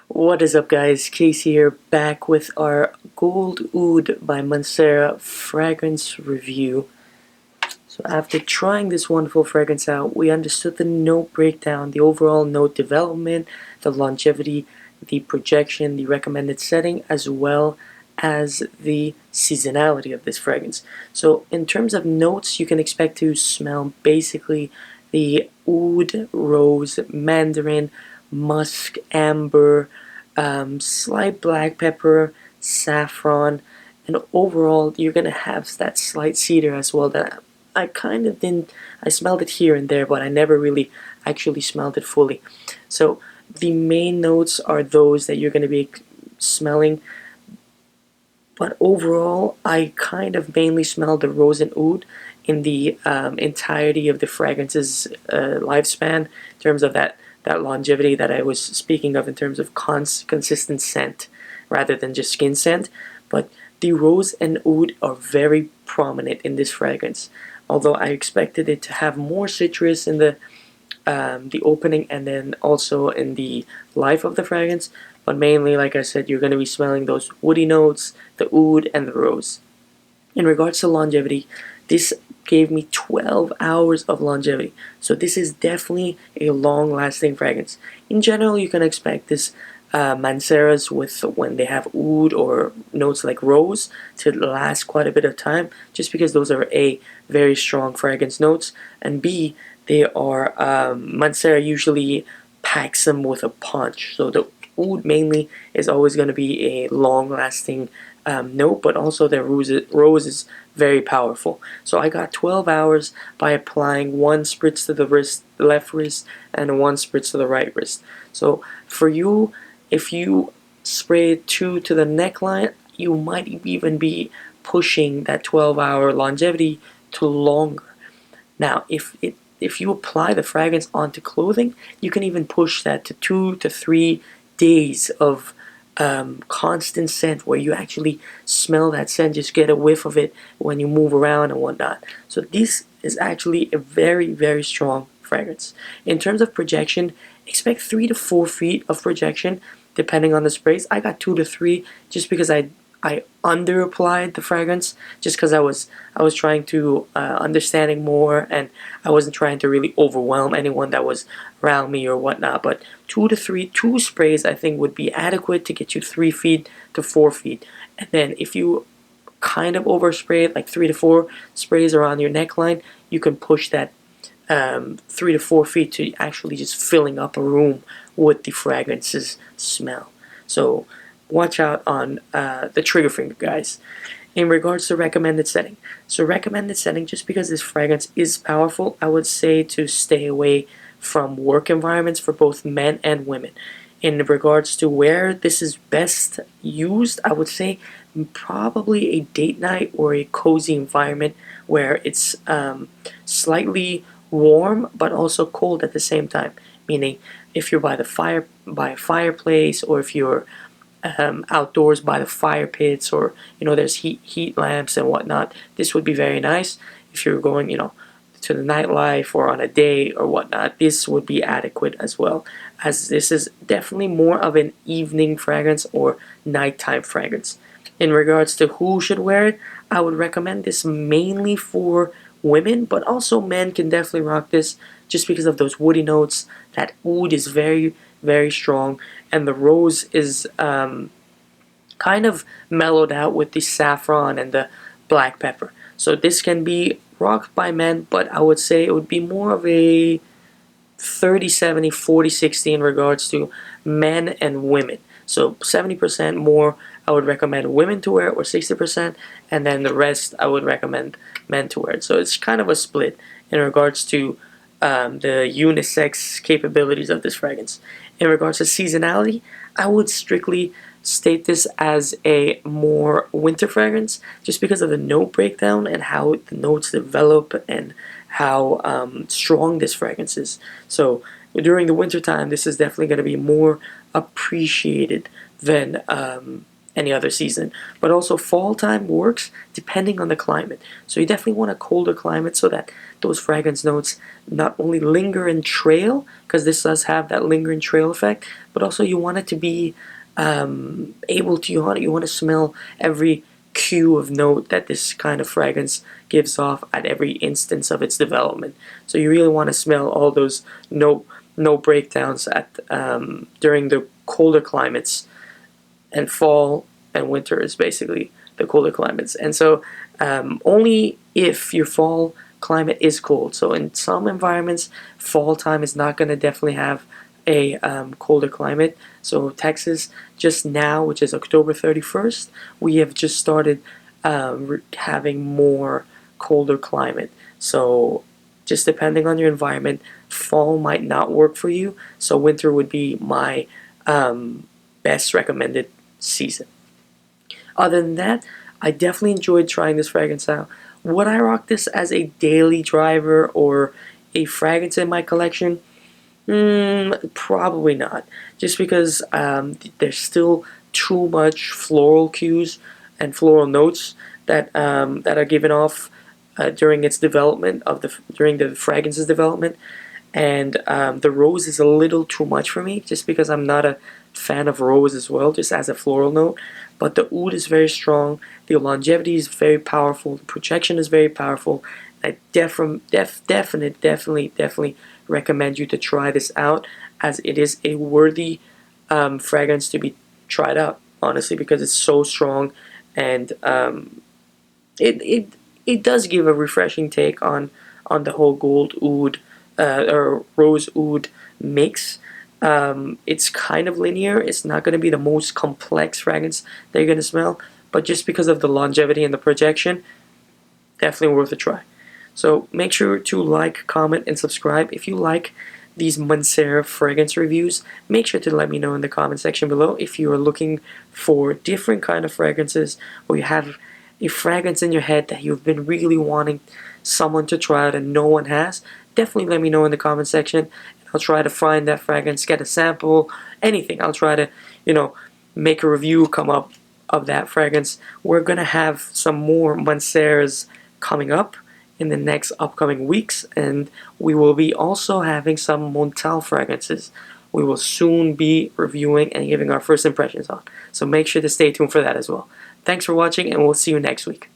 What is up, guys? Kasey here, back with our Gold Oud by Mancera fragrance review. So after trying this wonderful fragrance out, we understood the note breakdown, the overall note development, the longevity, the projection, the recommended setting, as well as the seasonality of this fragrance. So in terms of notes, you can expect to smell basically the oud, rose, mandarin, musk, amber, slight black pepper, saffron, and overall you're gonna have that slight cedar as well that I kind of didn't. I smelled it here and there, but I never really actually smelled it fully. So the main notes are those that you're going to be smelling, but overall I kind of mainly smelled the rose and oud in the entirety of the fragrance's lifespan, in terms of that longevity that I was speaking of, in terms of consistent scent rather than just skin scent. But the rose and oud are very prominent in this fragrance, although I expected it to have more citrus in the opening and then also in the life of the fragrance. But mainly, like I said, you're going to be smelling those woody notes, the oud, and the rose. In regards to longevity, this gave me 12 hours of longevity. So this is definitely a long-lasting fragrance. In general, you can expect this Manceras with when they have oud or notes like rose to last quite a bit of time, just because those are A, very strong fragrance notes, and B, they are Mancera usually packs them with a punch. So the oud mainly is always going to be a long-lasting note, but also their rose is very powerful. So I got 12 hours by applying one spritz to the left wrist, and one spritz to the right wrist. So for you, if you spray 2 to the neckline, you might even be pushing that 12-hour longevity to longer. Now, if you apply the fragrance onto clothing, you can even push that to 2 to 3 days of constant scent, where you actually smell that scent, just get a whiff of it when you move around and whatnot. So this is actually a very, very strong fragrance. In terms of projection, expect 3 to 4 feet of projection depending on the sprays. I got 2 to 3 just because I under applied the fragrance, just because I was trying to understanding more, and I wasn't trying to really overwhelm anyone that was around me or whatnot. But 2 sprays I think would be adequate to get you 3 feet to 4 feet. And then if you kind of overspray it, like 3 to 4 sprays around your neckline, you can push that 3 to 4 feet to actually just filling up a room with the fragrance's smell. So watch out on the trigger finger, guys. In regards to recommended setting, so recommended setting, just because this fragrance is powerful, I would say to stay away from work environments for both men and women. In regards to where this is best used, I would say probably a date night or a cozy environment where it's slightly warm but also cold at the same time. Meaning, if you're by a fireplace, or if you're outdoors by the fire pits, or there's heat lamps and whatnot, this would be very nice. If you're going to the nightlife or on a date or whatnot, this would be adequate as well, as this is definitely more of an evening fragrance or nighttime fragrance. In regards to who should wear it, I would recommend this mainly for women, but also men can definitely rock this, just because of those woody notes. That oud is very, very strong, and the rose is kind of mellowed out with the saffron and the black pepper. So this can be rocked by men, but I would say it would be more of a 30-70, 40-60 in regards to men and women. So 70% more I would recommend women to wear it, or 60%, and then the rest I would recommend men to wear it. So it's kind of a split in regards to the unisex capabilities of this fragrance. In regards to seasonality, I would strictly state this as a more winter fragrance, just because of the note breakdown and how the notes develop and how strong this fragrance is. So during the winter time, this is definitely going to be more appreciated than any other season. But also fall time works depending on the climate. So you definitely want a colder climate so that those fragrance notes not only linger and trail, because this does have that linger and trail effect, but also you want it to be able to, you want to smell every cue of note that this kind of fragrance gives off at every instance of its development. So you really want to smell all those note breakdowns at during the colder climates, and fall and winter is basically the colder climates. And so only if your fall climate is cold. So in some environments, fall time is not going to definitely have a colder climate. So Texas, just now, which is October 31st, we have just started having more colder climate. So just depending on your environment, fall might not work for you. So winter would be my best recommended season. Other than that, I definitely enjoyed trying this fragrance out. Would I rock this as a daily driver or a fragrance in my collection? Probably not. Just because there's still too much floral cues and floral notes that that are given off during its development during the fragrance's development, and the rose is a little too much for me. Just because I'm not a fan of rose as well, just as a floral note. But the oud is very strong. The longevity is very powerful. The projection is very powerful. I definitely recommend you to try this out, as it is a worthy fragrance to be tried out, honestly, because it's so strong, and it does give a refreshing take on the whole gold oud or rose oud mix. It's kind of linear. It's not going to be the most complex fragrance that you're going to smell, but just because of the longevity and the projection, definitely worth a try. So make sure to like, comment, and subscribe. If you like these Mancera fragrance reviews, make sure to let me know in the comment section below. If you are looking for different kind of fragrances, or you have a fragrance in your head that you've been really wanting someone to try out and no one has, definitely let me know in the comment section. I'll try to find that fragrance, get a sample, anything. I'll try to, make a review come up of that fragrance. We're going to have some more Manceras coming up in the next upcoming weeks, and we will be also having some Montal fragrances we will soon be reviewing and giving our first impressions on. So make sure to stay tuned for that as well. Thanks for watching, and we'll see you next week.